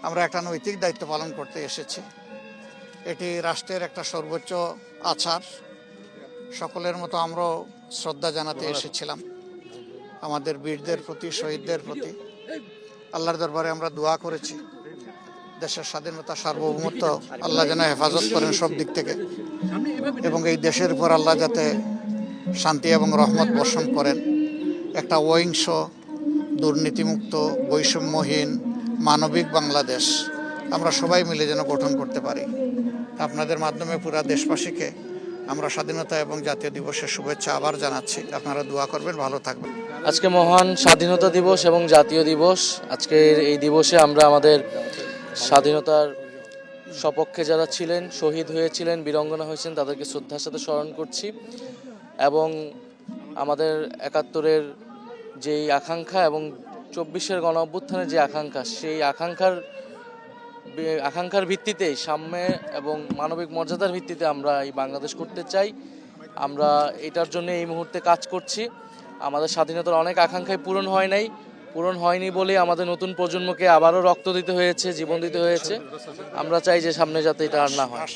আমরা একটা নৈতিক দায়িত্ব পালন করতে এসেছি। এটি রাষ্ট্রের একটা সর্বোচ্চ আচার। সকলের মতো আমরাও শ্রদ্ধা জানাতে এসেছিলাম আমাদের বীরদের প্রতি, শহীদদের প্রতি। আল্লাহর দরবারে আমরা দোয়া করেছি দেশের স্বাধীনতা, সার্বভৌমত্ব আল্লাহ যেন হেফাজত করেন সব দিক থেকে, এবং এই দেশের উপর আল্লাহ যাতে শান্তি এবং রহমত বর্ষণ করেন। একটা অহিংস, দুর্নীতিমুক্ত, বৈষম্যহীন, মানবিক বাংলাদেশ আমরা সবাই মিলে যেন গঠন করতে পারি। আপনাদের মাধ্যমে পুরা দেশবাসীকে আমরা স্বাধীনতা এবং জাতীয় দিবসের শুভেচ্ছা আবার জানাচ্ছি। আপনারা দোয়া করবেন, ভালো থাকবেন। আজকে মহান স্বাধীনতা দিবস এবং জাতীয় দিবস। আজকের এই দিবসে আমরা আমাদের স্বাধীনতার সপক্ষে যারা ছিলেন, শহীদ হয়েছিলেন, বীরাঙ্গনা হয়েছেন, তাদেরকে শ্রদ্ধার সাথে স্মরণ করছি। এবং আমাদের ৭১-এর যেই আকাঙ্ক্ষা এবং ২৪-এর গণ অভ্যুত্থানের যে আকাঙ্ক্ষা, সেই আকাঙ্ক্ষার ভিত্তিতে সাম্য এবং মানবিক মর্যাদার ভিত্তিতে আমরা এই বাংলাদেশ করতে চাই। আমরা এটার জন্য এই মুহূর্তে কাজ করছি। আমাদের স্বাধীনতার অনেক আকাঙ্ক্ষাই পূরণ হয়নি বলে আমাদের নতুন প্রজন্মকে আবারও রক্ত দিতে হয়েছে, জীবন দিতে হয়েছে। আমরা চাই যে সামনে যাতে এটা আর না হয়।